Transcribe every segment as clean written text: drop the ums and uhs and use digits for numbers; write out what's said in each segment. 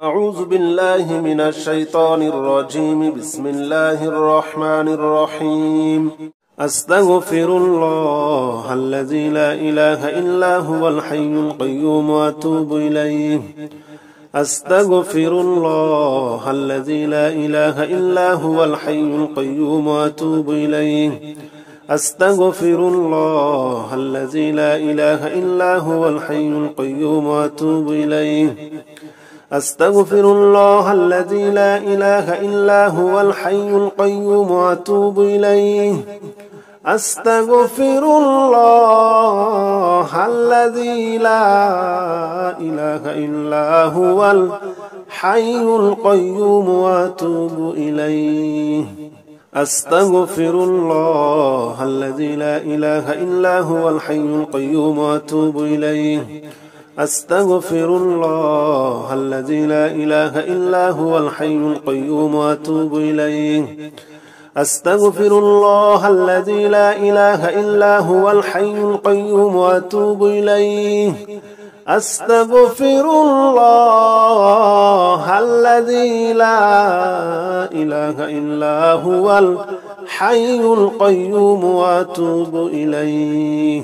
أعوذ بالله من الشيطان الرجيم. بسم الله الرحمن الرحيم. أستغفر الله الذي لا إله إلا هو الحي القيوم وأتوب إليه. أستغفر الله الذي لا إله إلا هو الحي القيوم وأتوب إليه. أستغفر الله الذي لا إله إلا هو الحي القيوم وأتوب إليه. أستغفر الله الذي لا إله إلا هو الحي القيوم وأتوب إليه. أستغفر الله الذي لا إله إلا هو الحي القيوم وأتوب إليه. أستغفر الله الذي لا إله إلا هو الحي القيوم وأتوب إليه. أستغفر الله الذي لا إله إلا هو الحي القيوم وأتوب إليه. أستغفر الله الذي لا إله إلا هو الحي القيوم وأتوب إليه. أستغفر الله الذي لا إله إلا هو الحي القيوم وأتوب إليه.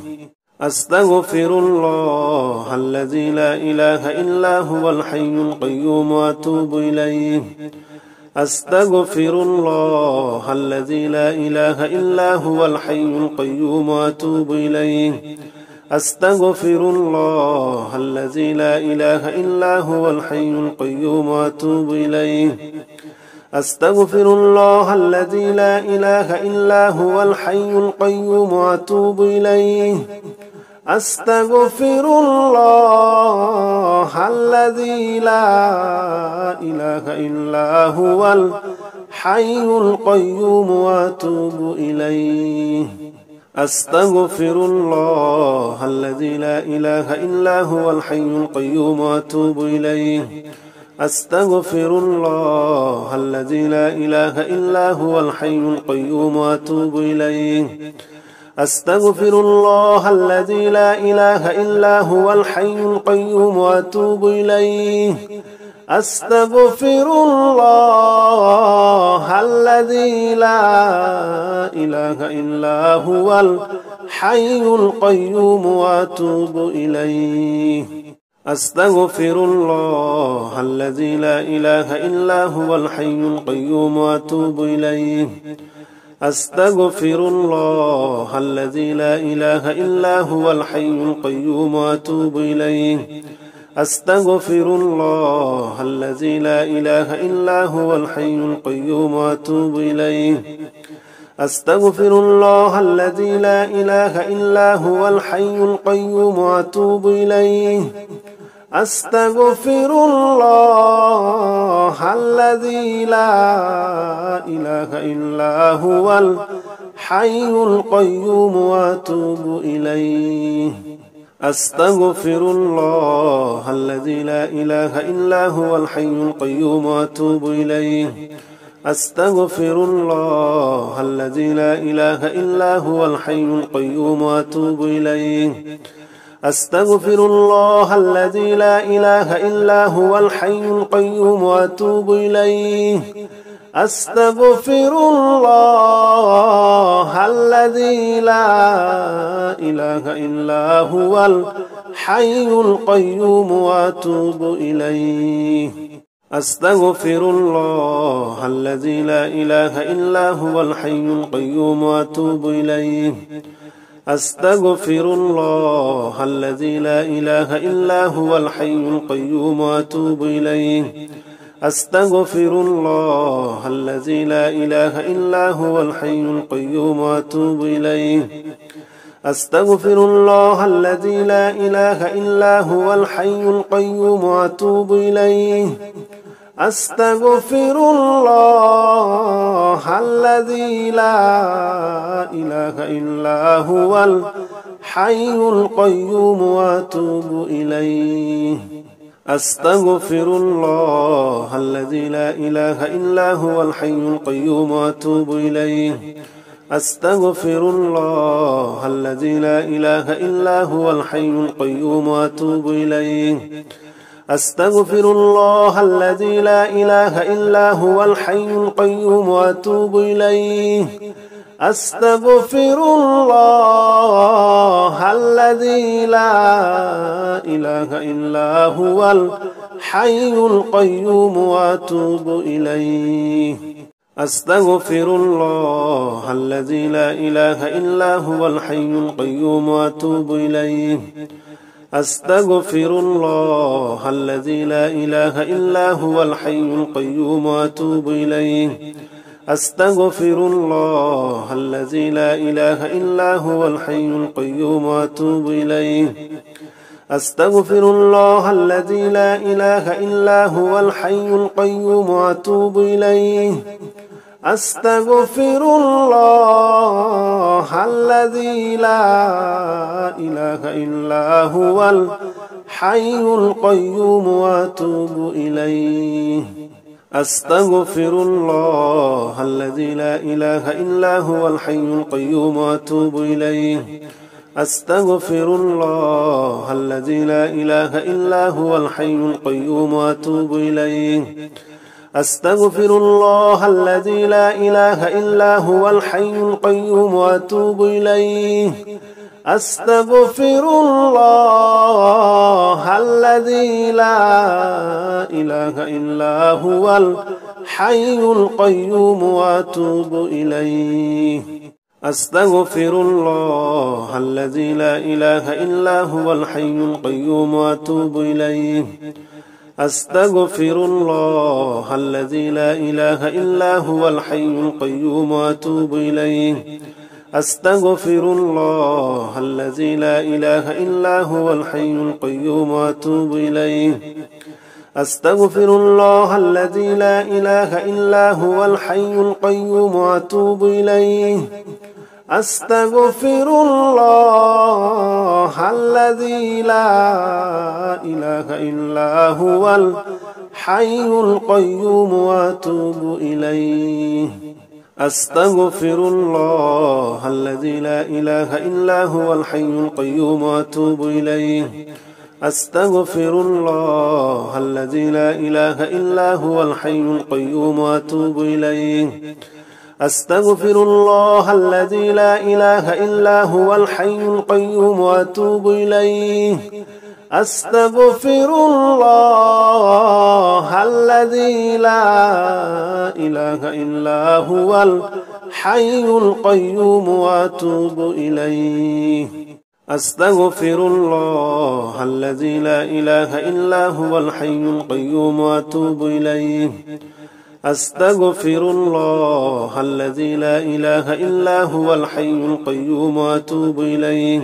أستغفر الله الذي لا إله إلا هو الحي القيوم وأتوب إليه. أستغفر الله الذي لا إله إلا هو الحي القيوم وأتوب إليه. أستغفر الله الذي لا إله إلا هو الحي القيوم وأتوب إليه. أستغفر الله الذي لا إله إلا هو الحي القيوم وأتوب إليه. أستغفر الله الذي لا إله إلا هو الحي القيوم وأتوب إليه. أستغفر الله الذي لا إله إلا هو الحي القيوم وأتوب إليه. أستغفر الله الذي لا إله إلا هو الحي القيوم وأتوب إليه. أستغفر الله الذي لا إله إلا هو الحي القيوم وأتوب إليه. أستغفر الله الذي لا إله إلا هو الحي القيوم وأتوب إليه. أستغفر الله الذي لا إله إلا هو الحي القيوم وأتوب إليه. أستغفر الله الذي لا إله إلا هو الحي القيوم وأتوب إليه. أستغفر الله الذي لا إله إلا هو الحي القيوم وأتوب إليه. أستغفر الله الذي لا إله إلا هو الحي القيوم وأتوب إليه. أستغفر الله الذي لا إله إلا هو الحي القيوم وأتوب إليه. أستغفر الله الذي لا إله إلا هو الحي القيوم وأتوب إليه. أستغفر الله الذي لا إله إلا هو الحي القيوم وأتوب إليه. أستغفر الله الذي لا إله إلا هو الحي القيوم وأتوب إليه. أستغفر الله الذي لا إله إلا هو الحي القيوم وأتوب إليه. أستغفر الله الذي لا إله إلا هو الحي القيوم وأتوب إليه. أستغفر الله الذي لا إله إلا هو الحي القيوم وأتوب إليه. أستغفر الله الذي لا إله إلا هو الحي القيوم وأتوب إليه. أستغفر الله الذي لا إله إلا هو الحي القيوم وأتوب إليه. أستغفر الله الذي لا إله إلا هو الحي القيوم وأتوب إليه. أستغفر الله الذي لا إله إلا هو الحي القيوم وأتوب إليه. أستغفر الله الذي لا إله إلا هو الحي القيوم وأتوب إليه. أستغفر الله الذي لا إله إلا هو الحي القيوم وأتوب إليه. أستغفر الله الذي لا إله إلا هو الحي القيوم وأتوب إليه. أستغفر الله الذي لا إله إلا هو الحي القيوم وأتوب إليه. أستغفر الله الذي لا إله إلا هو الحي القيوم وأتوب إليه. أستغفر الله الذي لا إله إلا هو الحي القيوم وأتوب إليه. أستغفر الله الذي لا إله إلا هو الحي القيوم وأتوب إليه. أستغفر الله الذي لا إله إلا هو الحي القيوم وأتوب إليه. أستغفر الله الذي لا إله إلا هو الحي القيوم وأتوب إليه. أستغفر الله الذي لا إله إلا هو الحي القيوم وأتوب إليه. أستغفر الله الذي لا إله إلا هو الحي القيوم وأتوب إليه. أستغفر الله الذي لا إله إلا هو الحي القيوم وأتوب إليه. أستغفر الله الذي لا إله إلا هو الحي القيوم وأتوب إليه. أستغفر الله الذي لا إله إلا هو الحي القيوم وأتوب إليه. أستغفر الله الذي لا إله إلا هو الحي القيوم وأتوب إليه. أستغفر الله الذي لا إله إلا هو الحي القيوم وأتوب إليه. أستغفر الله الذي لا إله إلا هو الحي القيوم وأتوب إليه. أستغفر الله الذي لا إله إلا هو الحي القيوم وأتوب إليه. أستغفر الله الذي لا إله إلا هو الحي القيوم وأتوب إليه. أستغفر الله الذي لا إله إلا هو الحي القيوم وأتوب إليه. أستغفر الله الذي لا إله إلا هو الحي القيوم وأتوب إليه. أستغفر الله الذي لا إله إلا هو الحي القيوم وأتوب إليه. أستغفر الله الذي لا إله إلا هو الحي القيوم وأتوب إليه.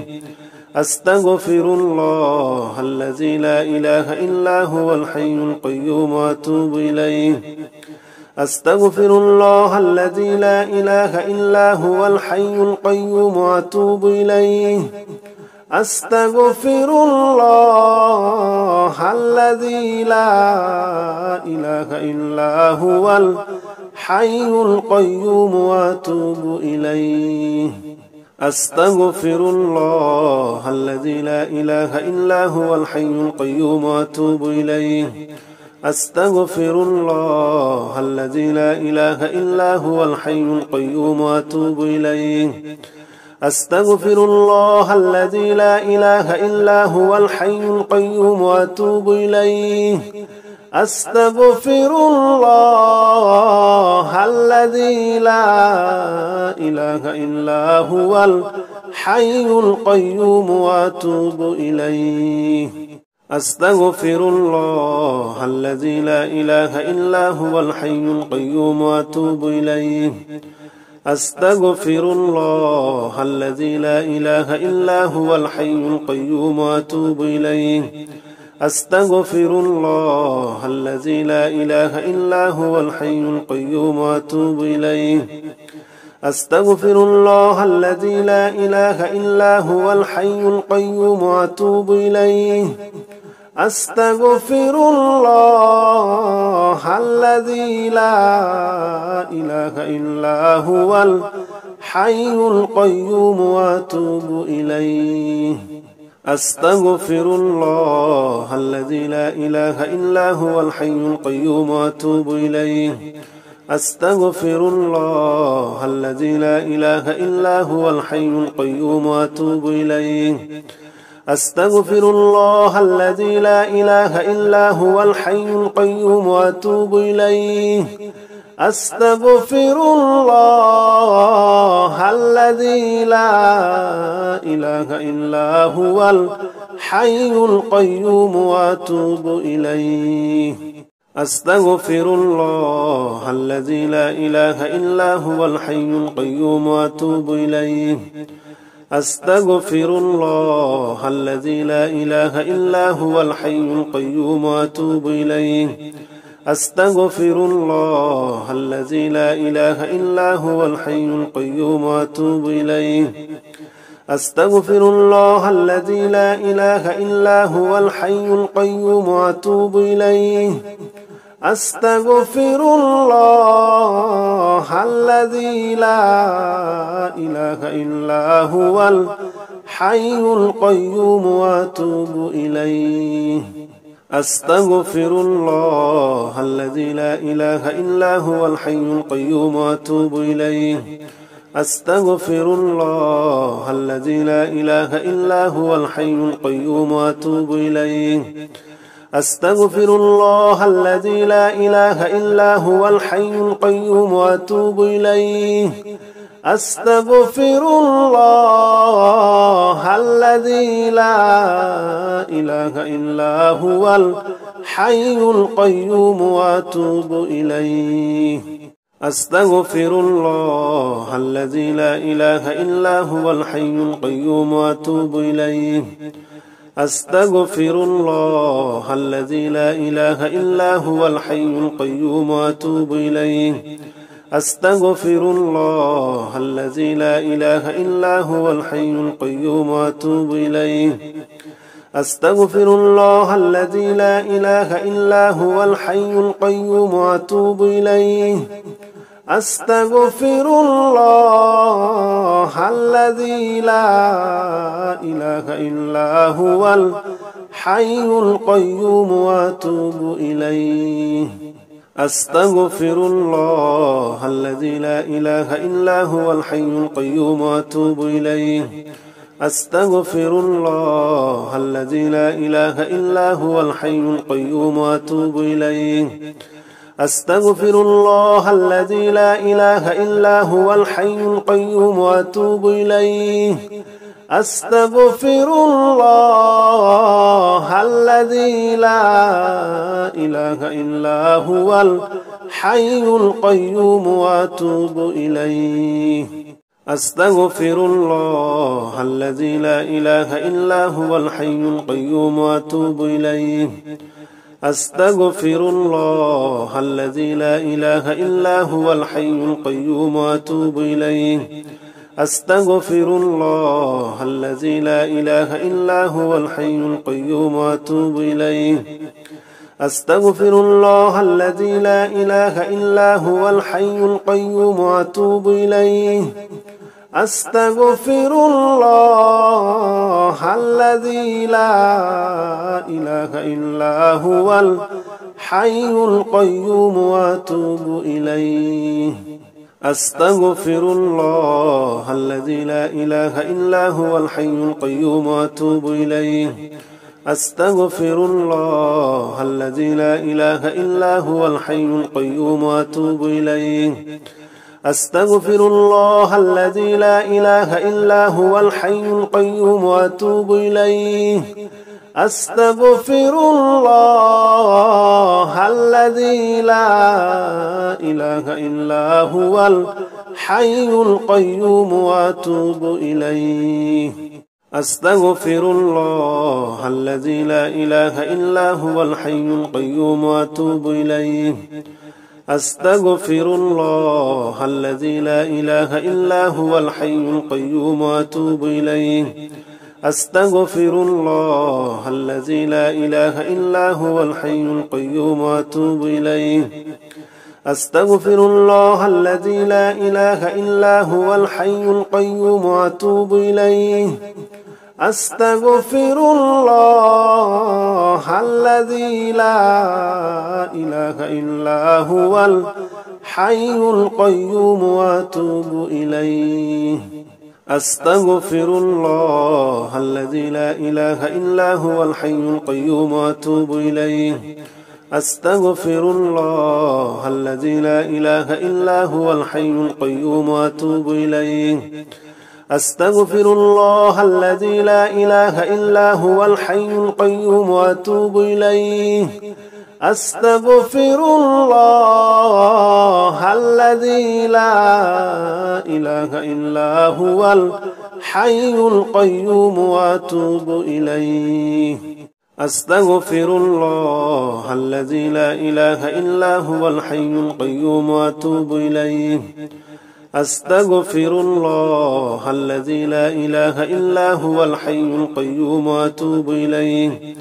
أستغفر الله الذي لا إله إلا هو الحي القيوم وأتوب إليه. أستغفر الله الذي لا إله إلا هو الحي القيوم وأتوب إليه. أستغفر الله الذي لا إله إلا هو الحي القيوم وأتوب إليه. أستغفر الله الذي لا إله إلا هو الحي القيوم وأتوب إليه. أستغفر الله الذي لا إله إلا هو الحي القيوم وأتوب إليه. أستغفر الله الذي لا إله إلا هو الحي القيوم وأتوب إليه. أستغفر الله الذي لا إله إلا هو الحي القيوم وأتوب إليه. أستغفر الله الذي لا إله إلا هو الحي القيوم وأتوب إليه. أستغفر الله الذي لا إله إلا هو الحي القيوم وأتوب إليه. أستغفر الله الذي لا إله إلا هو الحي القيوم وأتوب إليه. أستغفر الله الذي لا إله إلا هو الحي القيوم وأتوب إليه. أستغفر الله الذي لا إله إلا هو الحي القيوم وأتوب إليه. أستغفر الله الذي لا إله إلا هو الحي القيوم وأتوب إليه. أستغفر الله الذي لا إله إلا هو الحي القيوم وأتوب إليه. أستغفر الله الذي لا إله إلا هو الحي القيوم وأتوب إليه. أستغفر الله الذي لا إله إلا هو الحي القيوم وأتوب إليه. أستغفر الله الذي لا إله إلا هو الحي القيوم وأتوب إليه. أستغفر الله الذي لا إله إلا هو الحي القيوم وأتوب إليه. أستغفر الله الذي لا إله إلا هو الحي القيوم وأتوب إليه. أستغفر الله الذي لا إله إلا هو الحي القيوم وأتوب إليه. أستغفر الله الذي لا إله إلا هو الحي القيوم وأتوب إليه. أستغفر الله الذي لا إله إلا هو الحي القيوم وأتوب إليه. أستغفر الله الذي لا إله إلا هو الحي القيوم وأتوب إليه. أستغفر الله الذي لا إله إلا هو الحي القيوم وأتوب إليه. أستغفر الله الذي لا إله إلا هو الحي القيوم وأتوب إليه. أستغفر الله الذي لا إله إلا هو الحي القيوم وأتوب إليه. أستغفر الله الذي لا إله إلا هو الحي القيوم وأتوب إليه. أستغفر الله الذي لا إله إلا هو الحي القيوم وأتوب إليه. أستغفر الله الذي لا إله إلا هو الحي القيوم وأتوب إليه. أستغفر الله الذي لا إله إلا هو الحي القيوم وأتوب إليه. أستغفر الله الذي لا إله إلا هو الحي القيوم وأتوب إليه. أستغفر الله الذي لا إله إلا هو الحي القيوم وأتوب إليه. أستغفر الله الذي لا إله إلا هو الحي القيوم وأتوب إليه. أستغفر الله الذي لا إله إلا هو الحي القيوم وأتوب إليه. أستغفر الله الذي لا إله إلا هو الحي القيوم وأتوب إليه. أستغفر الله الذي لا إله إلا هو الحي القيوم وأتوب إليه. أستغفر الله الذي لا إله إلا هو الحي القيوم وأتوب إليه. أستغفر الله الذي لا إله إلا هو الحي القيوم وأتوب إليه. أستغفر الله الذي لا إله إلا هو الحي القيوم وأتوب إليه. أستغفر الله الذي لا إله إلا هو الحي القيوم وأتوب إليه. أستغفر الله الذي لا إله إلا هو الحي القيوم وأتوب إليه. أستغفر الله الذي لا إله إلا هو الحي القيوم وأتوب إليه. أستغفر الله الذي لا إله إلا هو الحي القيوم وأتوب إليه. أستغفر الله الذي لا إله إلا هو الحي القيوم وأتوب إليه. أستغفر الله الذي لا إله إلا هو الحي القيوم وأتوب إليه. أستغفر الله الذي لا إله إلا هو الحي القيوم وأتوب إليه. أستغفر الله الذي لا إله إلا هو الحي القيوم وأتوب إليه. أستغفر الله الذي لا إله إلا هو الحي القيوم وأتوب إليه. أستغفر الله الذي لا إله إلا هو الحي القيوم وأتوب إليه. أستغفر الله الذي لا إله إلا هو الحي القيوم وأتوب إليه. أستغفر الله الذي لا إله إلا هو الحي القيوم وأتوب إليه. أستغفر الله الذي لا إله إلا هو الحي القيوم وأتوب إليه. أستغفر الله الذي لا إله إلا هو الحي القيوم وأتوب إليه. أستغفر الله الذي لا إله إلا هو الحي القيوم وأتوب إليه.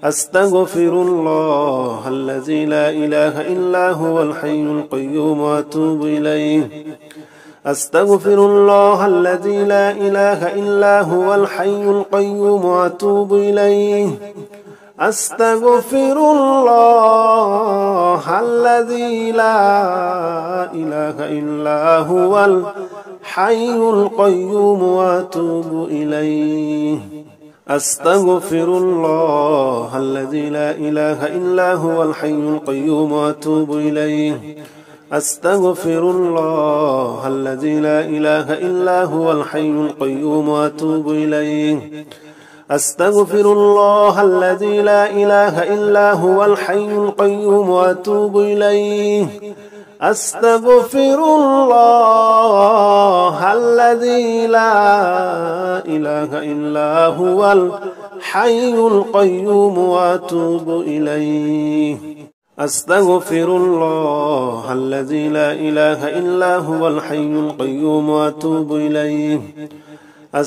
أستغفر الله الذي لا إله إلا هو الحي القيوم وأتوب إليه. أستغفر الله الذي لا إله إلا هو الحي القيوم وأتوب إليه. أستغفر الله الذي لا إله إلا هو الحي القيوم وأتوب إليه. أستغفر الله الذي لا إله إلا هو الحي القيوم وأتوب إليه. أستغفر الله الذي لا إله إلا هو الحي القيوم وأتوب إليه. أستغفر الله الذي لا إله إلا هو الحي القيوم وأتوب إليه. أستغفر الله الذي لا إله إلا هو الحي القيوم وأتوب إليه. أستغفر الله الذي لا إله إلا هو الحي القيوم وأتوب إليه.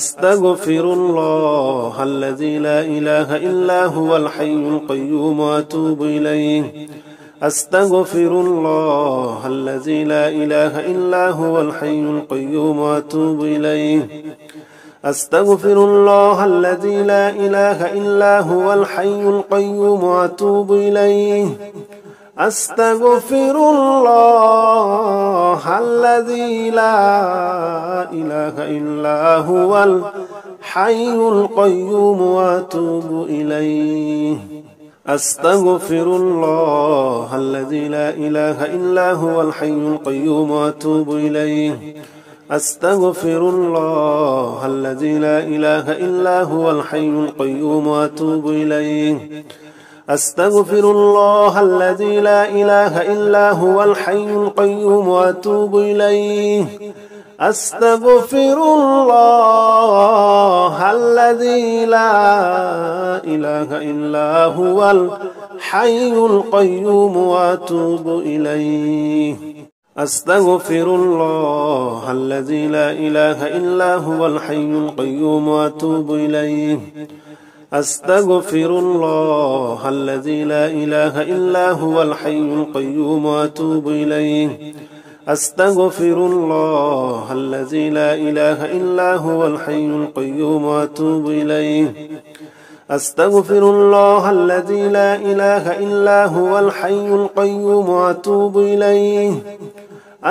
أستغفر الله الذي لا إله إلا هو الحي القيوم وأتوب إليه. أستغفر الله الذي لا إله إلا هو الحي القيوم وأتوب إليه. أستغفر الله الذي لا إله إلا هو الحي القيوم وأتوب إليه. أستغفر الله الذي لا إله إلا هو الحي القيوم وأتوب إليه. أستغفر الله الذي لا إله إلا هو الحي القيوم وأتوب إليه. أستغفر الله الذي لا إله إلا هو الحي القيوم وأتوب إليه. أستغفر الله الذي لا إله إلا هو الحي القيوم وأتوب إليه. أستغفر الله الذي لا إله إلا هو الحي القيوم وأتوب إليه. أستغفر الله الذي لا إله إلا هو الحي القيوم وأتوب إليه. أستغفر الله الذي لا إله إلا هو الحي القيوم وأتوب إليه. أستغفر الله الذي لا إله إلا هو الحي القيوم وأتوب إليه. أستغفر الله الذي لا إله إلا هو الحي القيوم وأتوب إليه.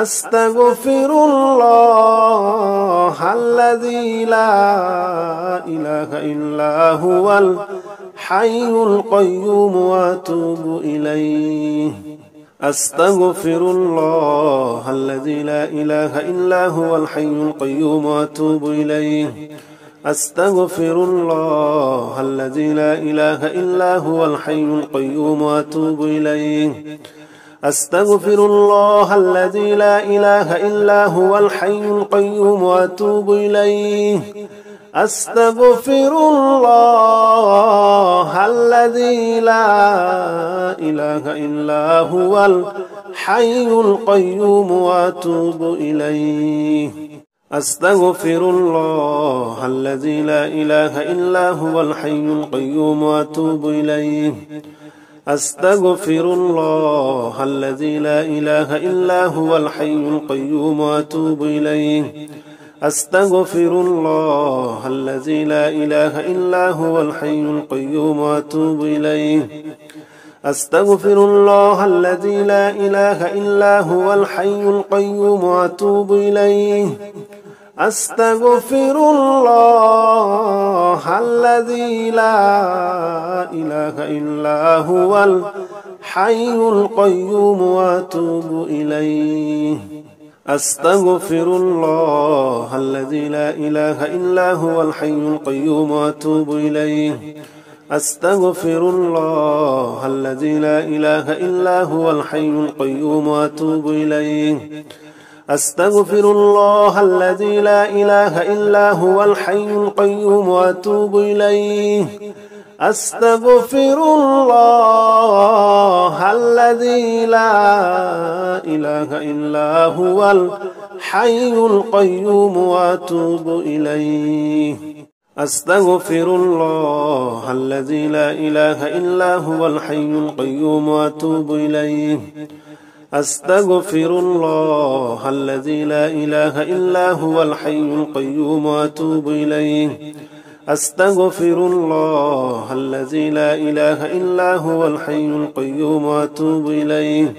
أستغفر الله الذي لا إله إلا هو الحي القيوم وأتوب إليه. أستغفر الله الذي لا إله إلا هو الحي القيوم وأتوب إليه. أستغفر الله الذي لا إله إلا هو الحي القيوم وأتوب إليه. أستغفر الله الذي لا إله إلا هو الحي القيوم وأتوب إليه. أستغفر الله الذي لا إله إلا هو الحي القيوم وأتوب إليه. أستغفر الله الذي لا إله إلا هو الحي القيوم وأتوب إليه. أستغفر الله الذي لا إله إلا هو الحي القيوم وأتوب إليه. أستغفر الله الذي لا إله إلا هو الحي القيوم وأتوب إليه. أستغفر الله الذي لا إله إلا هو الحي القيوم وأتوب إليه. أستغفر الله الذي لا إله إلا هو الحي القيوم وأتوب إليه. أستغفر الله الذي لا إله إلا هو الحي القيوم وأتوب إليه. أستغفر الله الذي لا إله إلا هو الحي القيوم وأتوب إليه. أستغفر الله الذي لا إله إلا هو الحي القيوم وأتوب إليه. أستغفر الله الذي لا إله إلا هو الحي القيوم وأتوب إليه. أستغفر الله الذي لا إله إلا هو الحي القيوم وأتوب إليه. أستغفر الله الذي لا إله إلا هو الحي القيوم وأتوب إليه. أستغفر الله الذي لا إله إلا هو الحي القيوم وأتوب إليه.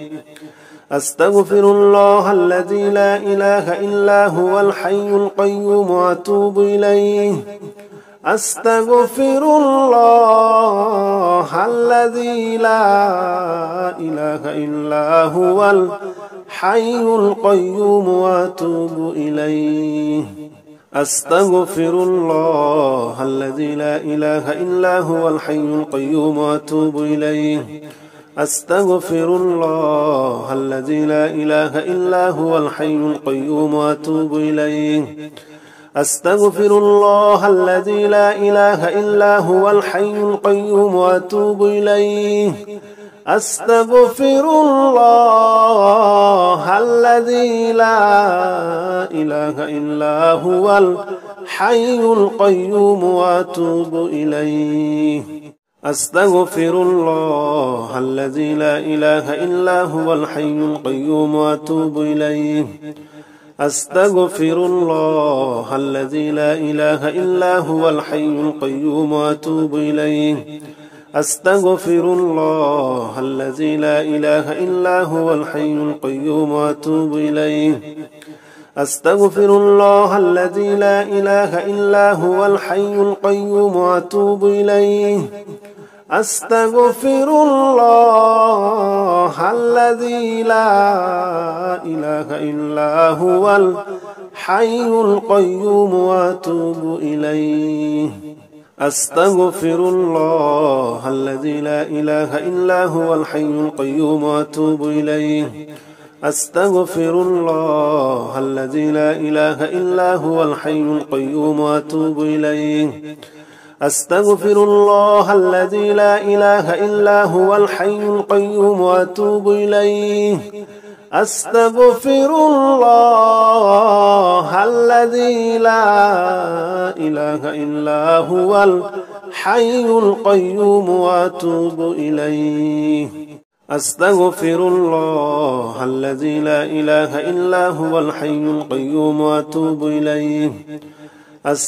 أستغفر الله الذي لا إله إلا هو الحي القيوم وأتوب إليه. أستغفر الله الذي لا إله إلا هو الحي القيوم وأتوب إليه. أستغفر الله الذي لا إله إلا هو الحي القيوم وأتوب إليه. أستغفر الله الذي لا إله إلا هو الحي القيوم وأتوب إليه. أستغفر الله الذي لا إله إلا هو الحي القيوم وأتوب إليه. أستغفر الله الذي لا إله إلا هو الحي القيوم وأتوب إليه. أستغفر الله الذي لا إله إلا هو الحي القيوم وأتوب إليه. أستغفر الله الذي لا إله إلا هو الحي القيوم وأتوب إليه. أستغفر الله الذي لا إله إلا هو الحي القيوم وأتوب إليه. أستغفر الله الذي لا إله إلا هو الحي القيوم وأتوب إليه. أستغفر الله الذي لا إله إلا هو الحي القيوم وأتوب إليه. أستغفر الله الذي لا إله إلا هو الحي القيوم وأتوب إليه. أستغفر الله الذي لا إله إلا هو الحي القيوم وأتوب إليه. أستغفر الله الذي لا إله إلا هو الحي القيوم وأتوب إليه. أستغفر الله الذي لا إله إلا هو الحي القيوم وأتوب إليه. أستغفر الله الذي لا إله إلا هو الحي القيوم وأتوب إليه.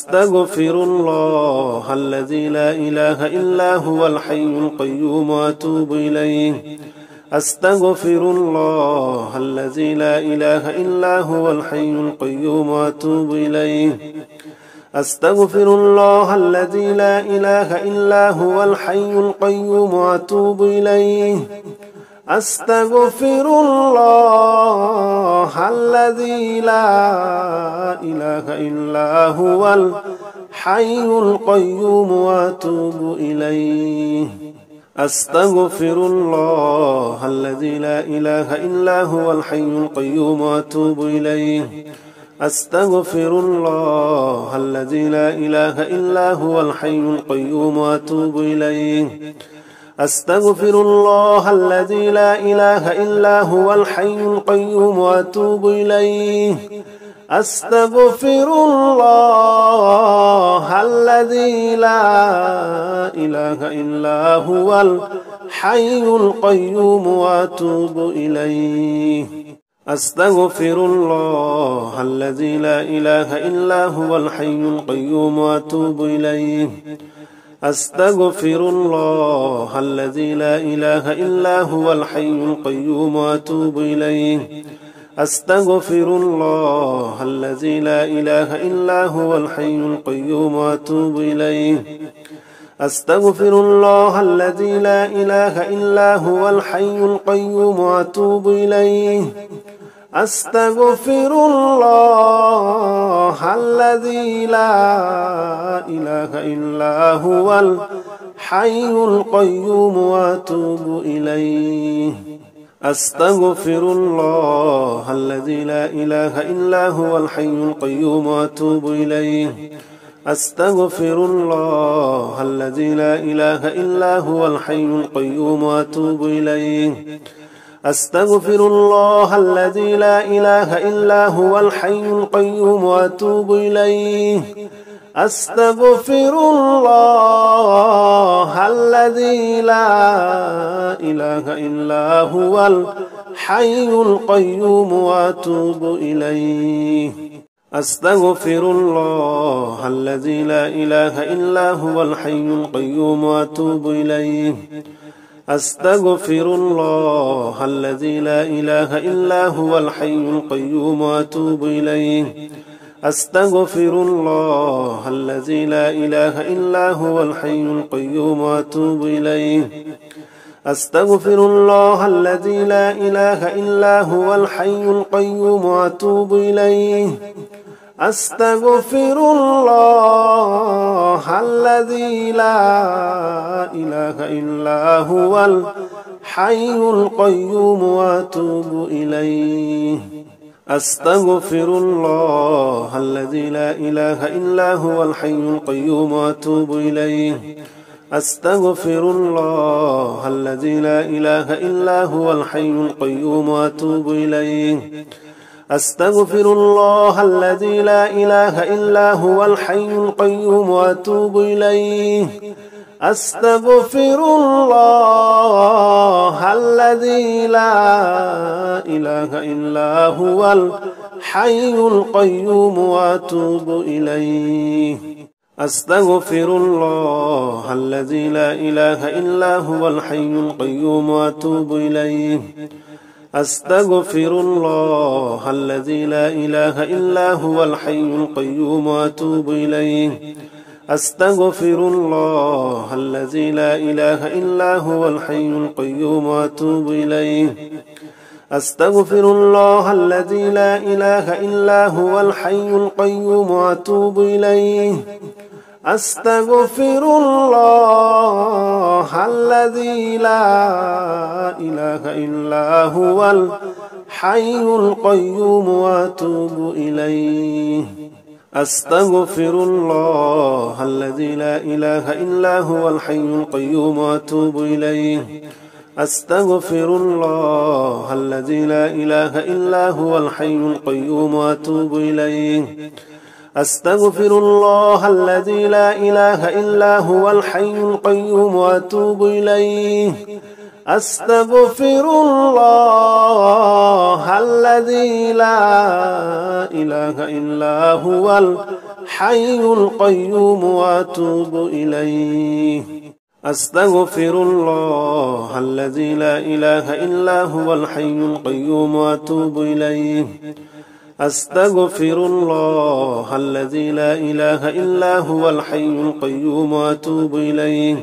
أستغفر الله الذي لا إله إلا هو الحي القيوم وأتوب إليه. أستغفر الله الذي لا إله إلا هو الحي القيوم وأتوب إليه. أستغفر الله الذي لا إله إلا هو الحي القيوم وأتوب إليه. أستغفر الله الذي لا إله إلا هو الحي القيوم وأتوب إليه. أستغفر الله الذي لا إله إلا هو الحي القيوم وأتوب إليه. أستغفر الله الذي لا إله إلا هو الحي القيوم وأتوب إليه. أستغفر الله الذي لا إله إلا هو الحي القيوم وأتوب إليه. أستغفر الله الذي لا إله إلا هو الحي القيوم وأتوب إليه. أستغفر الله الذي لا إله إلا هو الحي القيوم وأتوب إليه. أستغفر الله الذي لا إله إلا هو الحي القيوم وأتوب إليه. أستغفر الله الذي لا إله إلا هو الحي القيوم وأتوب إليه. أستغفر الله الذي لا إله إلا هو الحي القيوم وأتوب إليه. أستغفر الله الذي لا إله إلا هو الحي القيوم وأتوب إليه. أستغفر الله الذي لا إله إلا هو الحي القيوم وأتوب إليه. أستغفر الله الذي لا إله إلا هو الحي القيوم وأتوب إليه. أستغفر الله الذي لا إله إلا هو الحي القيوم وأتوب إليه. أستغفر الله الذي لا إله إلا هو الحي القيوم وأتوب إليه. أستغفر الله الذي لا إله إلا هو الحي القيوم وأتوب إليه. أستغفر الله الذي لا إله إلا هو الحي القيوم وأتوب إليه. أستغفر الله الذي لا إله إلا هو الحي القيوم وأتوب إليه. أستغفر الله الذي لا إله إلا هو الحي القيوم وأتوب إليه. أستغفر الله الذي لا إله إلا هو الحي القيوم وأتوب إليه. أستغفر الله الذي لا إله إلا هو الحي القيوم وأتوب إليه. أستغفر الله الذي لا إله إلا هو الحي القيوم وأتوب إليه. أستغفر الله الذي لا إله إلا هو الحي القيوم وأتوب إليه. أستغفر الله الذي لا إله إلا هو الحي القيوم وأتوب إليه. أستغفر الله الذي لا إله إلا هو الحي القيوم وأتوب إليه. أستغفر الله الذي لا إله إلا هو الحي القيوم وأتوب إليه. أستغفر الله الذي لا إله إلا هو الحي القيوم وأتوب إليه. أستغفر الله الذي لا إله إلا هو الحي القيوم وأتوب إليه. أستغفر الله الذي لا إله إلا هو الحي القيوم وأتوب إليه. أستغفر الله الذي لا إله إلا هو الحي القيوم وأتوب إليه. أستغفر الله الذي لا إله إلا هو الحي القيوم وأتوب إليه. أستغفر الله الذي لا إله إلا هو الحي القيوم وأتوب إليه. أستغفر الله الذي لا إله إلا هو الحي القيوم وأتوب إليه. أستغفر الله الذي لا إله إلا هو الحي القيوم وأتوب إليه. أستغفر الله الذي لا إله إلا هو الحي القيوم وأتوب إليه.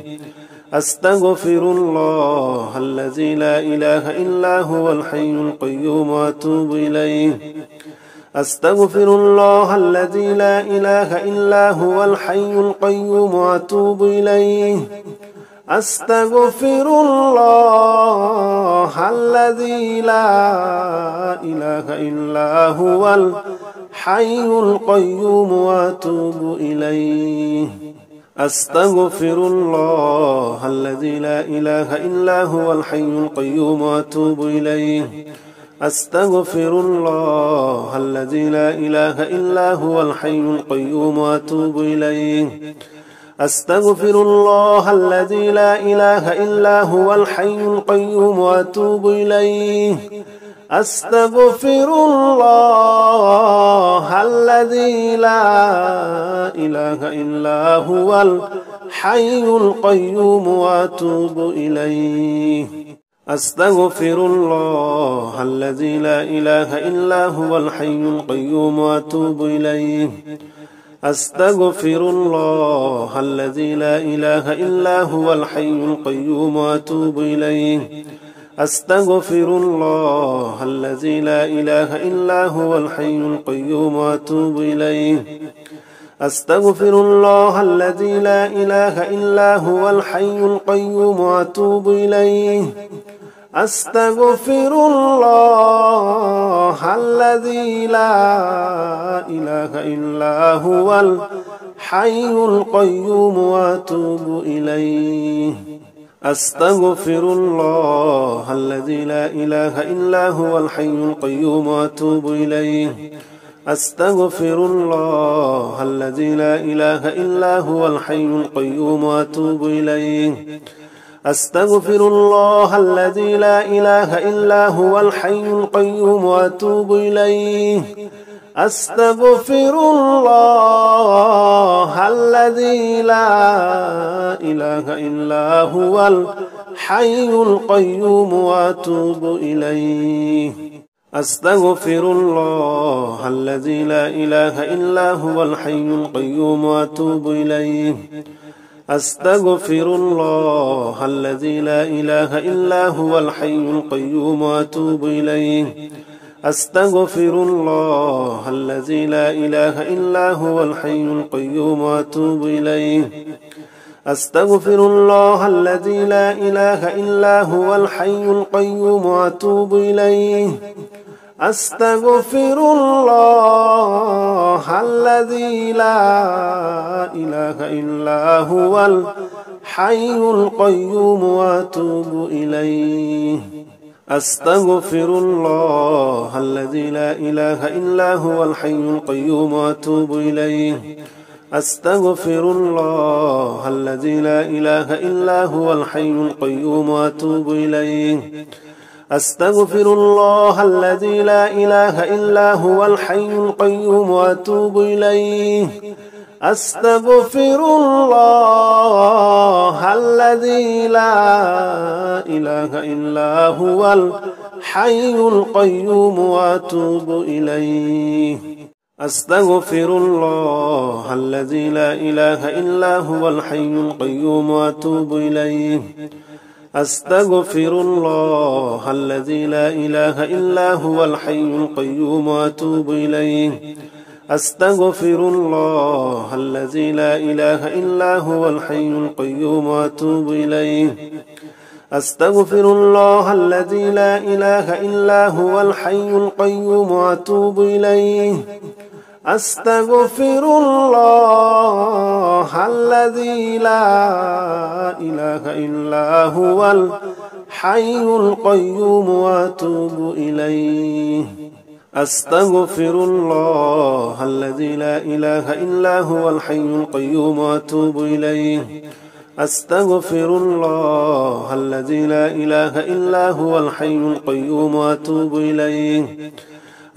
أستغفر الله الذي لا إله إلا هو الحي القيوم وأتوب إليه. أستغفر الله الذي لا إله إلا هو الحي القيوم وأتوب إليه. أستغفر الله الذي لا إله إلا هو الحي القيوم وأتوب إليه. أستغفر الله الذي لا إله إلا هو الحي القيوم وأتوب إليه. أستغفر الله الذي لا إله إلا هو الحي القيوم وأتوب إليه. أستغفر الله الذي لا إله إلا هو الحي القيوم وأتوب إليه. أستغفر الله الذي لا إله إلا هو الحي القيوم وأتوب إليه أستغفر الله الذي لا إله إلا هو الحي القيوم وأتوب إليه أستغفر الله الذي لا إله إلا هو الحي القيوم وأتوب إليه أستغفر الله الذي لا إله إلا هو الحي القيوم وأتوب إليه أستغفر الله الذي لا إله إلا هو الحي القيوم وأتوب إليه أستغفر الله الذي لا إله إلا هو الحي القيوم وأتوب إليه أستغفر الله الذي لا إله إلا هو الحي القيوم وأتوب إليه أستغفر الله الذي لا إله إلا هو الحي القيوم وأتوب إليه أستغفر الله الذي لا إله إلا هو الحي القيوم وأتوب إليه أستغفر الله الذي لا إله إلا هو الحي القيوم وأتوب إليه أستغفر الله الذي لا إله إلا هو الحي القيوم وأتوب إليه أستغفر الله الذي لا إله إلا هو الحي القيوم وأتوب إليه أستغفر الله الذي لا إله إلا هو الحي القيوم وأتوب إليه أستغفر الله الذي لا إله إلا هو الحي القيوم وأتوب إليه أستغفر الله الذي لا إله إلا هو الحي القيوم وأتوب إليه أستغفر الله الذي لا إله إلا هو الحي القيوم وأتوب إليه أستغفر الله الذي لا إله إلا هو الحي القيوم وأتوب إليه أستغفر الله الذي لا إله إلا هو الحي القيوم وأتوب إليه أستغفر الله الذي لا إله إلا هو الحي القيوم وأتوب إليه أستغفر الله الذي لا إله إلا هو الحي القيوم وأتوب إليه أستغفر الله الذي لا إله إلا هو الحي القيوم وأتوب إليه أستغفر الله الذي لا إله إلا هو الحي القيوم وأتوب إليه أستغفر الله الذي لا إله إلا هو الحي القيوم وأتوب إليه أستغفر الله الذي لا إله إلا هو الحي القيوم وأتوب إليه أستغفر الله الذي لا إله إلا هو الحي القيوم وأتوب إليه أستغفر الله الذي لا إله إلا هو الحي القيوم وأتوب إليه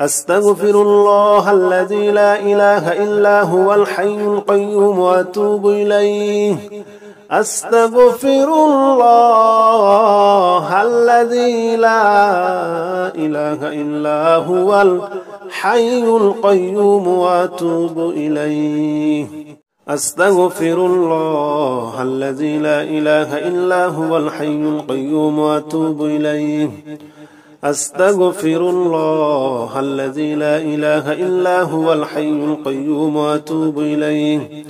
أستغفر الله الذي لا إله إلا هو الحي القيوم وأتوب إليه أستغفر الله الذي لا إله إلا هو الحي القيوم وأتوب إليه أستغفر الله الذي لا إله إلا هو الحي القيوم وأتوب إليه أستغفر الله الذي لا إله إلا هو الحي القيوم وأتوب إليه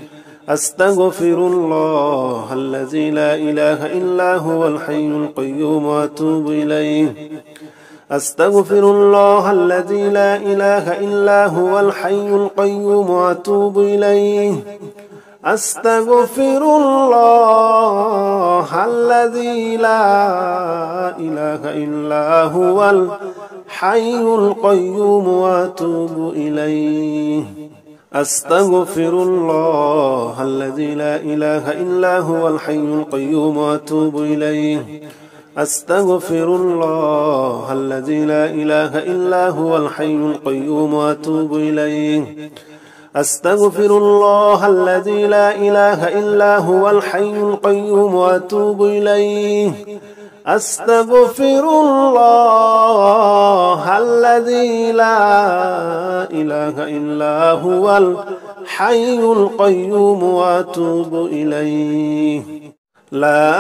أستغفر الله الذي لا إله إلا هو الحي القيوم وأتوب إليه أستغفر الله الذي لا إله إلا هو الحي القيوم وأتوب إليه أستغفر الله الذي لا إله إلا هو الحي القيوم وأتوب إليه أستغفر الله الذي لا إله إلا هو الحي القيوم وأتوب إليه أستغفر الله الذي لا إله إلا هو الحي القيوم وأتوب إليه. أستغفر الله الذي لا إله إلا هو الحي القيوم وأتوب إليه. أستغفر الله الذي لا إله إلا هو الحي القيوم وأتوب إليه. لا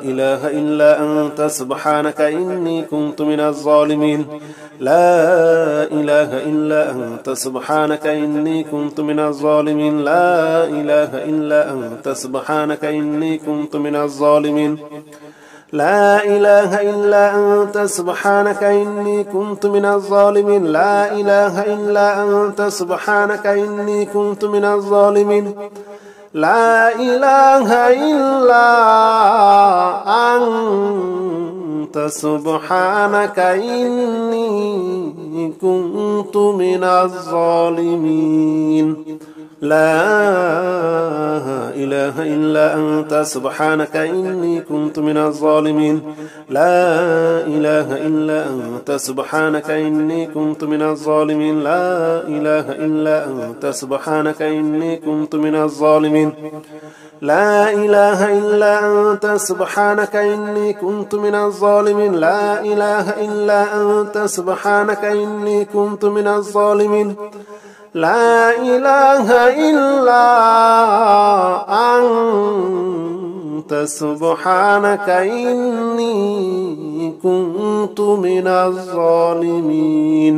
إله إلا أنت سبحانك إني كنت من الظالمين. لا إله إلا أنت سبحانك إني كنت من الظالمين. لا إله إلا أنت سبحانك إني كنت من الظالمين. لا إله إلا أنت سبحانك إني كنت من الظالمين. لا إله إلا أنت سبحانك إني كنت من الظالمين. لا إله إلا أنت سبحانك إني كنت من الظالمين. لا إله إلا أنت سبحانك إني كنت من الظالمين. لا إله إلا أنت سبحانك إني كنت من الظالمين. لا إله إلا أنت سبحانك إني كنت من الظالمين. لا إله إلا أنت سبحانك إني كنت من الظالمين. لا إله إلا أنت سبحانك إني كنت من الظالمين. لا إله إلا أنت سبحانك إني كنت من الظالمين.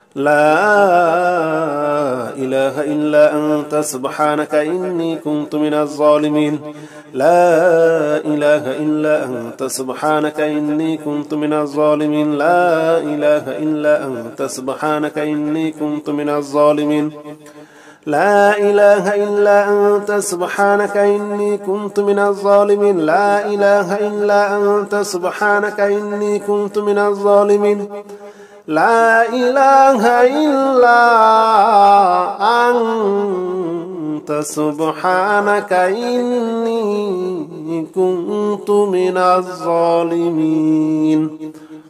لا إله إلا أنت سبحانك إني كنت من الظالمين. لا إله إلا أنت سبحانك إني كنت من الظالمين. لا إله إلا أنت سبحانك إني كنت من الظالمين. لا إله إلا أنت سبحانك إني كنت من الظالمين. لا إله إلا أنت سبحانك إني كنت من الظالمين. لا إله إلا أنت سبحانك إني كنت من الظالمين.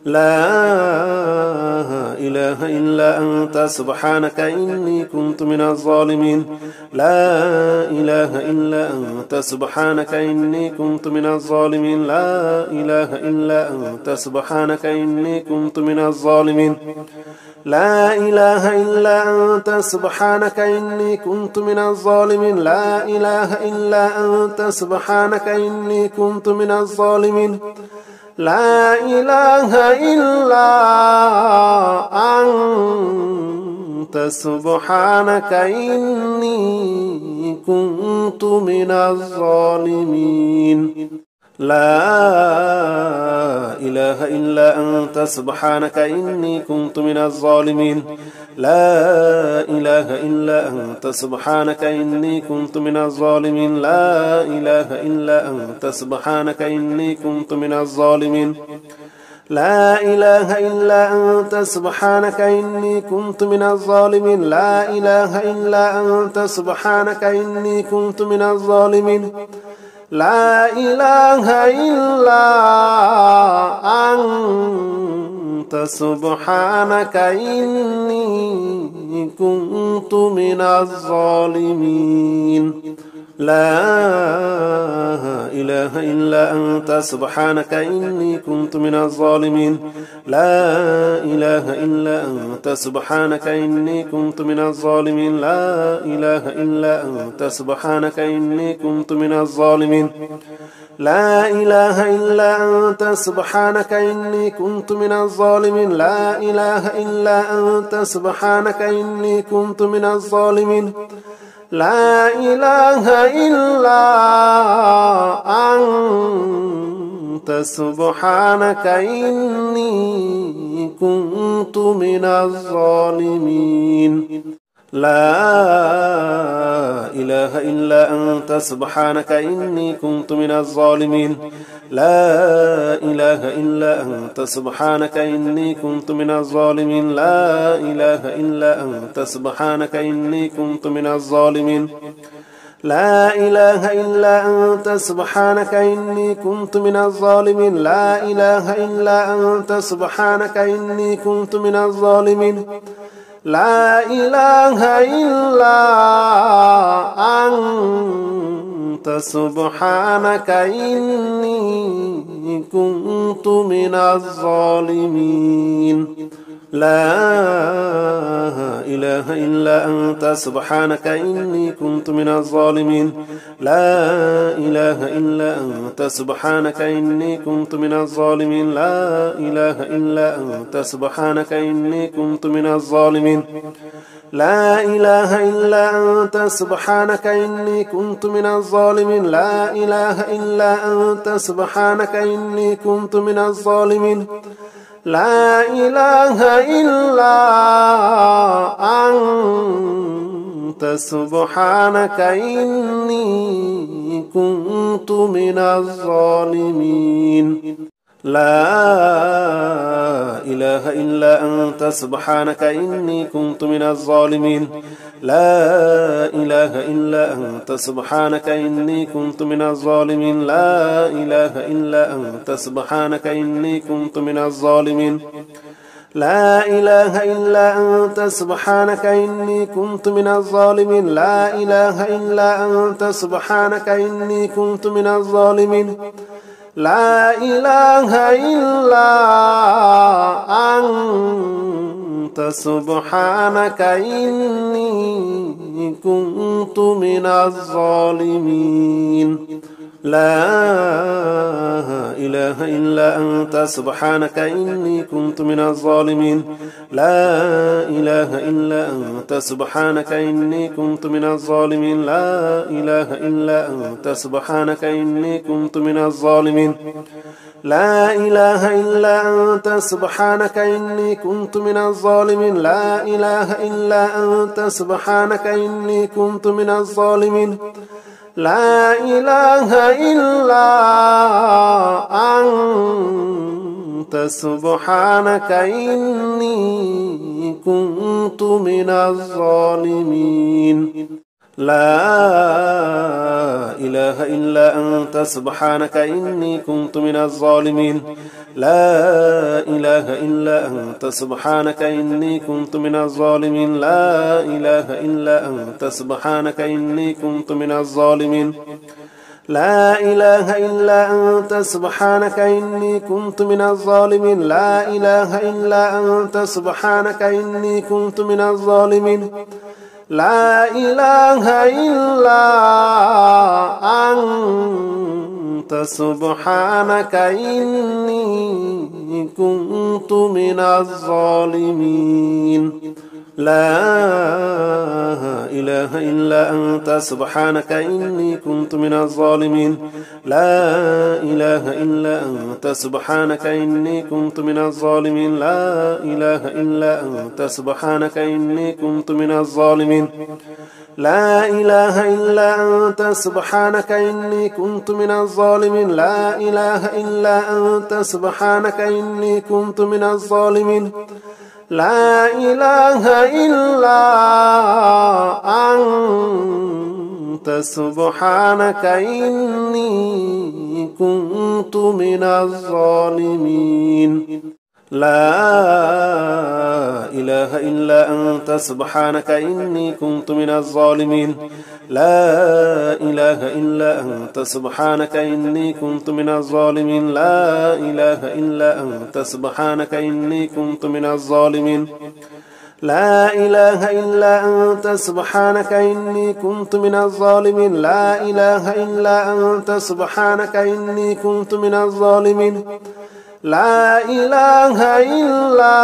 لا إله إلا أنت سبحانك إني كنت من الظالمين. لا إله إلا أنت سبحانك إني كنت من الظالمين. لا إله إلا أنت سبحانك إني كنت من الظالمين. لا إله إلا أنت سبحانك إني كنت من الظالمين. لا إله إلا أنت سبحانك إني كنت من الظالمين. لا إله إلا أنت سبحانك إني كنت من الظالمين. لا إله إلا أنت سبحانك إني كنت من الظالمين. لا إله إلا أنت سبحانك إني كنت من الظالمين. لا إله إلا أنت سبحانك إني كنت من الظالمين. لا إله إلا أنت سبحانك إني كنت من الظالمين. لا إله إلا أنت سبحانك إني كنت من الظالمين. لا إله إلا أنت سبحانك إني كنت من الظالمين. لا إله إلا أنت سبحانك إني كنت من الظالمين. لا إله إلا أنت سبحانك إني كنت من الظالمين. لا إله إلا أنت سبحانك إني كنت من الظالمين. لا إله إلا أنت سبحانك إني كنت من الظالمين. لا إله إلا أنت سبحانك إني كنت من الظالمين. لا إله إلا أنت سبحانك إني كنت من الظالمين. لا إله إلا أنت سبحانك إني كنت من الظالمين. لا إله إلا أنت سبحانك إني كنت من الظالمين. لا إله إلا أنت سبحانك إني كنت من الظالمين. لا إله إلا أنت سبحانك إني كنت من الظالمين لا إله إلا أنت سبحانك إني كنت من الظالمين لا إله إلا أنت سبحانك إني كنت من الظالمين لا إله إلا أنت سبحانك إني كنت من الظالمين لا إله إلا أنت سبحانك إني كنت من الظالمين لا إله إلا أنت سبحانك إني كنت من الظالمين لا إله إلا أنت سبحانك إني كنت من الظالمين لا إله إلا أنت سبحانك إني كنت من الظالمين لا إله إلا أنت سبحانك إني كنت من الظالمين لا إله إلا أنت سبحانك إني كنت من الظالمين لا إله إلا أنت سبحانك إني كنت من الظالمين لا إله إلا أنت سبحانك إني كنت من الظالمين لا إله إلا أنت سبحانك إني كنت من الظالمين لا إله إلا أنت سبحانك إني كنت من الظالمين لا إله إلا أنت سبحانك إني كنت من الظالمين لا إله إلا أنت سبحانك إني كنت من الظالمين لا إله إلا أنت سبحانك إني كنت من الظالمين لا إله إلا أنت سبحانك إني كنت من الظالمين لا إله إلا أنت سبحانك إني كنت من الظالمين لا إله إلا أنت سبحانك إني كنت من الظالمين لا إله إلا أنت سبحانك إني كنت من الظالمين لا إله إلا أنت سبحانك إني كنت من الظالمين لا إله إلا أنت سبحانك إني كنت من الظالمين لا إله إلا أنت سبحانك إني كنت من الظالمين لا إله إلا أنت سبحانك إني كنت من الظالمين لا إله إلا أنت سبحانك إني كنت من الظالمين لا إله إلا أنت سبحانك إني كنت من الظالمين لا إله إلا أنت سبحانك إني كنت من الظالمين لا إله إلا أنت سبحانك إني كنت من الظالمين لا إله إلا أنت سبحانك إني كنت من الظالمين لا إله إلا أنت سبحانك إني كنت من الظالمين لا إله إلا أنت سبحانك إني كنت من الظالمين لا إله إلا أنت سبحانك إني كنت من الظالمين لا إله إلا أنت سبحانك إني كنت من الظالمين لا إله إلا أنت سبحانك إني كنت من الظالمين لا إله إلا أنت سبحانك إني كنت من الظالمين لا إله إلا أنت سبحانك إني كنت من الظالمين لا إله إلا أنت سبحانك إني كنت من الظالمين لا إله إلا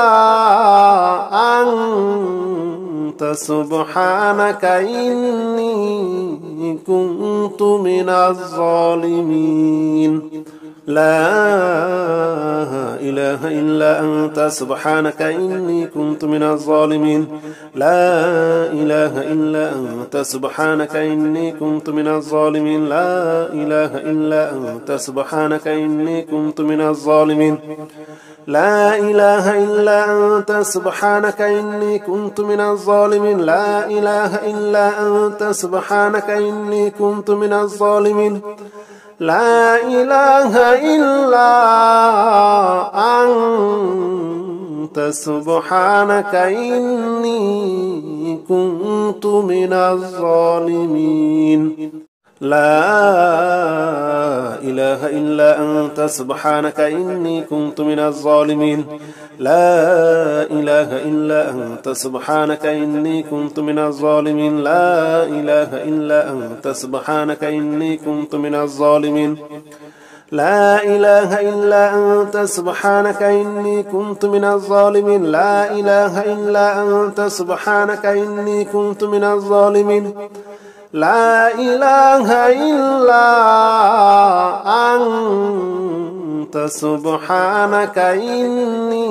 أنت سبحانك إني كنت من الظالمين لا إله إلا أنت سبحانك إني كنت من الظالمين لا إله إلا أنت سبحانك إني كنت من الظالمين لا إله إلا أنت سبحانك إني كنت من الظالمين لا إله إلا أنت سبحانك إني كنت من الظالمين لا إله إلا أنت سبحانك إني كنت من الظالمين لا إله إلا أنت سبحانك إني كنت من الظالمين لا إله إلا أنت سبحانك إني كنت من الظالمين لا إله إلا أنت سبحانك إني كنت من الظالمين لا إله إلا أنت سبحانك إني كنت من الظالمين لا إله إلا أنت سبحانك إني كنت من الظالمين لا إله إلا أنت سبحانك إني كنت من الظالمين لا إله إلا أنت سبحانك إني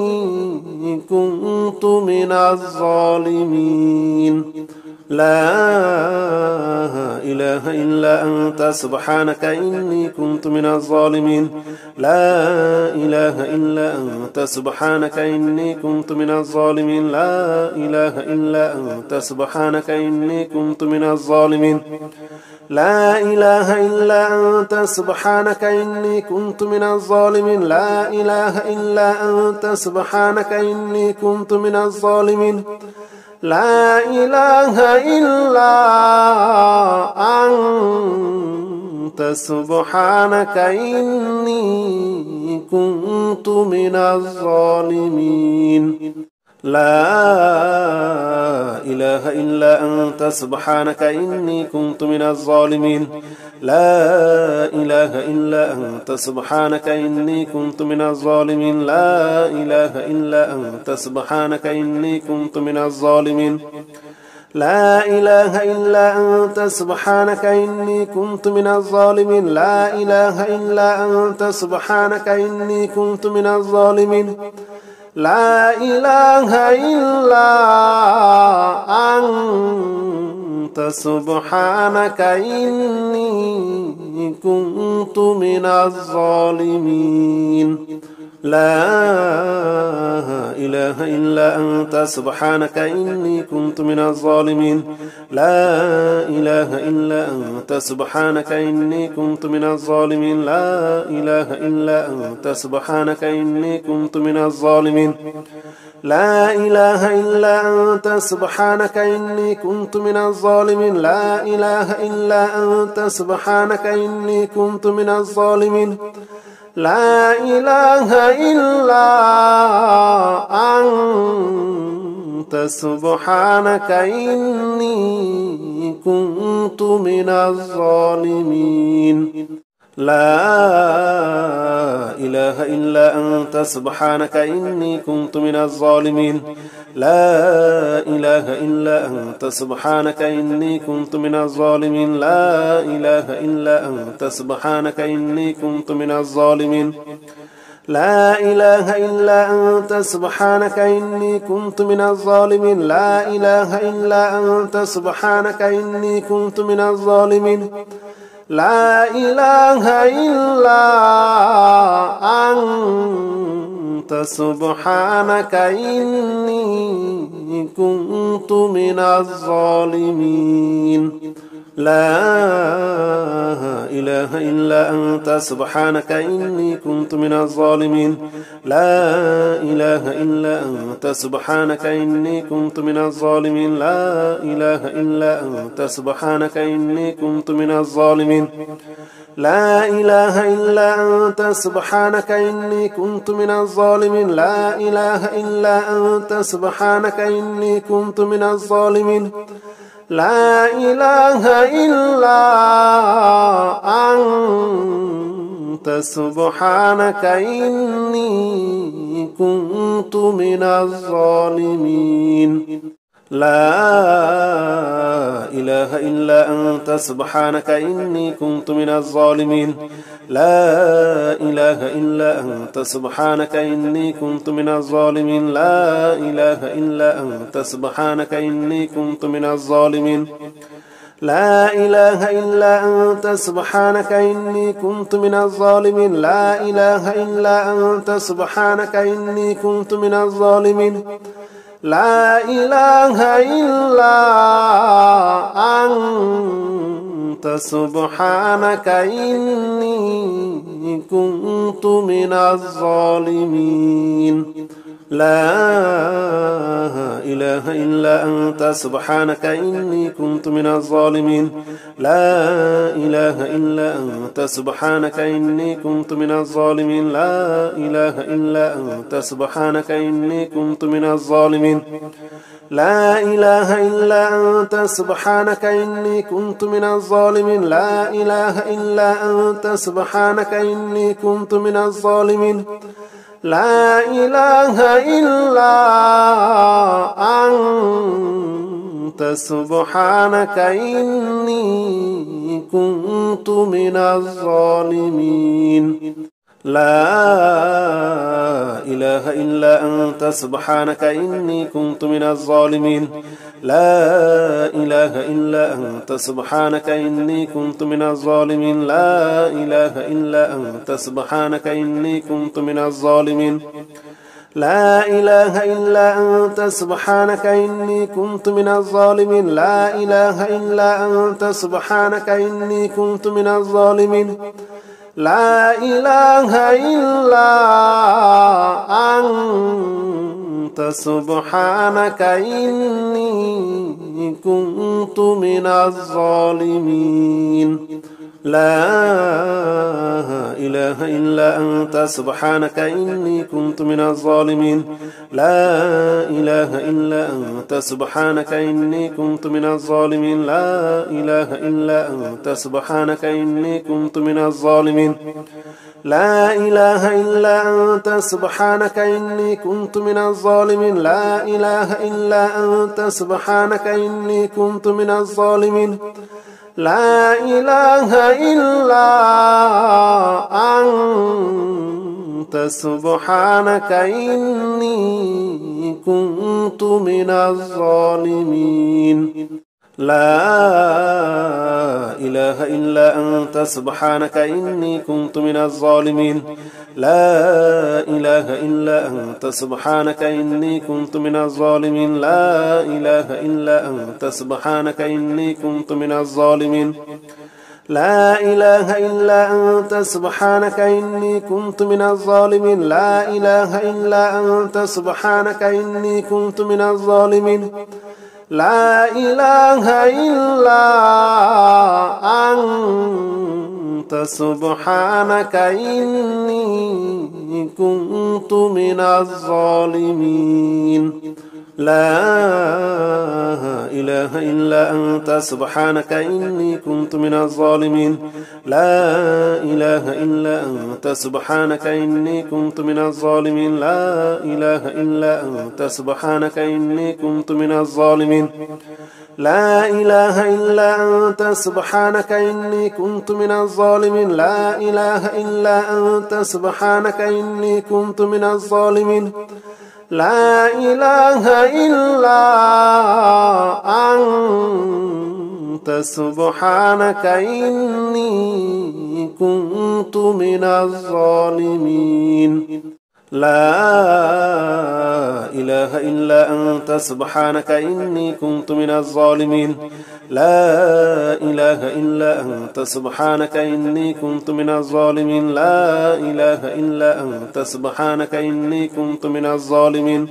كنت من الظالمين لا إله إلا أنت سبحانك إني كنت من الظالمين لا إله إلا أنت سبحانك إني كنت من الظالمين لا إله إلا أنت سبحانك إني كنت من الظالمين لا إله إلا أنت سبحانك إني كنت من الظالمين لا إله إلا أنت سبحانك إني كنت من الظالمين لا إله إلا أنت سبحانك إني كنت من الظالمين لا إله إلا أنت سبحانك إني كنت من الظالمين لا إله إلا أنت سبحانك إني كنت من الظالمين لا إله إلا أنت سبحانك إني كنت من الظالمين لا إله إلا أنت سبحانك إني كنت من الظالمين لا إله إلا أنت سبحانك إني كنت من الظالمين لا إله إلا أنت سبحانك إني كنت من الظالمين لا إله إلا أنت سبحانك إني كنت من الظالمين لا إله إلا أنت سبحانك إني كنت من الظالمين لا إله إلا أنت سبحانك إني كنت من الظالمين لا إله إلا أنت سبحانك إني كنت من الظالمين لا إله إلا أنت سبحانك إني كنت من الظالمين لا إله إلا أنت سبحانك إني كنت من الظالمين لا إله إلا أنت سبحانك إني كنت من الظالمين لا إله إلا أنت سبحانك إني كنت من الظالمين لا إله إلا أنت سبحانك إني كنت من الظالمين لا إله إلا أنت سبحانك إني كنت من الظالمين لا إله إلا أنت سبحانك إني كنت من الظالمين لا إله إلا أنت سبحانك إني كنت من الظالمين لا إله إلا أنت سبحانك إني كنت من الظالمين لا إله إلا أنت سبحانك إني كنت من الظالمين لا إله إلا أنت سبحانك إني كنت من الظالمين لا إله إلا أنت سبحانك إني كنت من الظالمين لا إله إلا أنت سبحانك إني كنت من الظالمين لا إله إلا أنت سبحانك إني كنت من الظالمين لا إله إلا أنت سبحانك إني كنت من الظالمين لا إله إلا أنت سبحانك إني كنت من الظالمين لا إله إلا أنت سبحانك إني كنت من الظالمين لا إله إلا أنت سبحانك إني كنت من الظالمين لا إله إلا أنت سبحانك إني كنت من الظالمين لا إله إلا أنت سبحانك إني كنت من الظالمين لا إله إلا أنت سبحانك إني كنت من الظالمين لا إله إلا أنت سبحانك إني كنت من الظالمين لا إله إلا أنت سبحانك إني كنت من الظالمين لا إله إلا أنت سبحانك إني كنت من الظالمين لا إله إلا أنت سبحانك إني كنت من الظالمين لا إله إلا أنت سبحانك إني كنت من الظالمين لا إله إلا أنت سبحانك إني كنت من الظالمين لا إله إلا أنت سبحانك إني كنت من الظالمين لا إله إلا أنت سبحانك إني كنت من الظالمين لا إله إلا أنت سبحانك إني كنت من الظالمين لا إله إلا أنت سبحانك إني كنت من الظالمين لا إله إلا أنت سبحانك إني كنت من الظالمين لا إله إلا أنت سبحانك إني كنت من الظالمين لا إله إلا أنت سبحانك إني كنت من الظالمين لا إله إلا أنت سبحانك إني كنت من الظالمين لا إله إلا أنت سبحانك إني كنت من الظالمين لا إله إلا أنت سبحانك إني كنت من الظالمين لا إله إلا أنت سبحانك إني كنت من الظالمين لا إله إلا أنت سبحانك إني كنت من الظالمين لا إله إلا أنت سبحانك إني كنت من الظالمين لا إله إلا أنت سبحانك إني كنت من الظالمين لا إله إلا أنت سبحانك إني كنت من الظالمين لا إله إلا أنت سبحانك إني كنت من الظالمين لا إله إلا أنت سبحانك إني كنت من الظالمين لا إله إلا أنت سبحانك إني كنت من الظالمين لا إله إلا أنت سبحانك إني كنت من الظالمين لا إله إلا أنت سبحانك إني كنت من الظالمين لا إله إلا أنت سبحانك إني كنت من الظالمين لا إله إلا أنت سبحانك إني كنت من الظالمين لا إله إلا أنت سبحانك إني كنت من الظالمين لا إله إلا أنت سبحانك إني كنت من الظالمين لا إله إلا أنت سبحانك إني كنت من الظالمين لا إله إلا أنت سبحانك إني كنت من الظالمين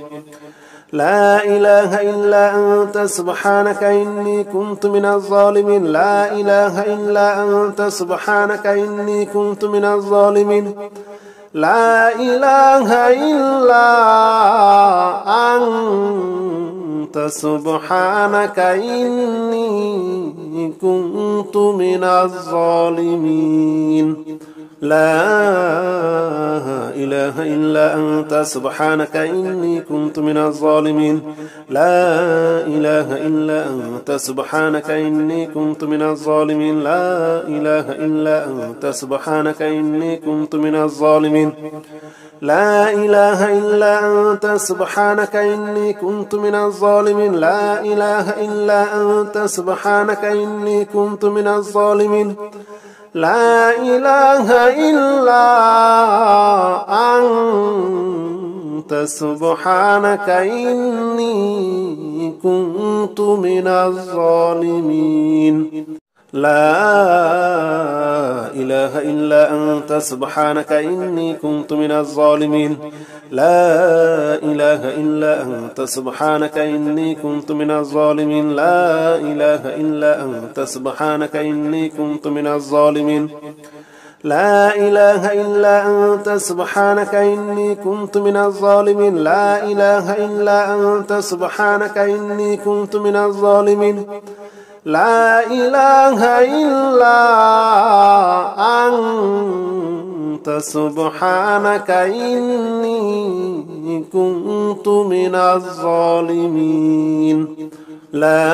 لا إله إلا أنت سبحانك إني كنت من الظالمين لا إله إلا أنت سبحانك إني كنت من الظالمين لا إله إلا أنت سبحانك إني كنت من الظالمين لا إله إلا أنت سبحانك إني كنت من الظالمين لا إله إلا أنت سبحانك إني كنت من الظالمين لا إله إلا أنت سبحانك إني كنت من الظالمين لا إله إلا أنت سبحانك إني كنت من الظالمين لا إله إلا أنت سبحانك إني كنت من الظالمين لا إله إلا أنت سبحانك إني كنت من الظالمين لا إله إلا أنت سبحانك إني كنت من الظالمين لا إله إلا أنت سبحانك إني كنت من الظالمين لا إله إلا أنت سبحانك إني كنت من الظالمين لا إله إلا أنت سبحانك إني كنت من الظالمين لا إله إلا أنت سبحانك إني كنت من الظالمين لا إله إلا أنت سبحانك إني كنت من الظالمين لا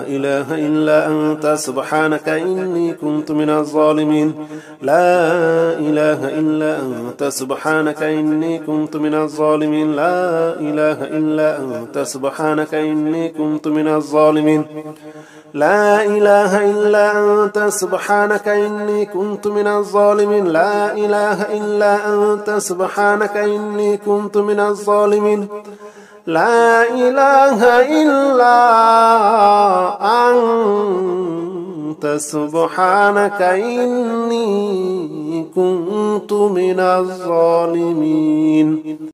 إله إلا أنت سبحانك إني كنت من الظالمين لا إله إلا أنت سبحانك إني كنت من الظالمين لا إله إلا أنت سبحانك إني كنت من الظالمين لا إله إلا أنت سبحانك إني كنت من الظالمين لا إله إلا أنت سبحانك إني كنت من الظالمين لا إله إلا أنت سبحانك إني كنت من الظالمين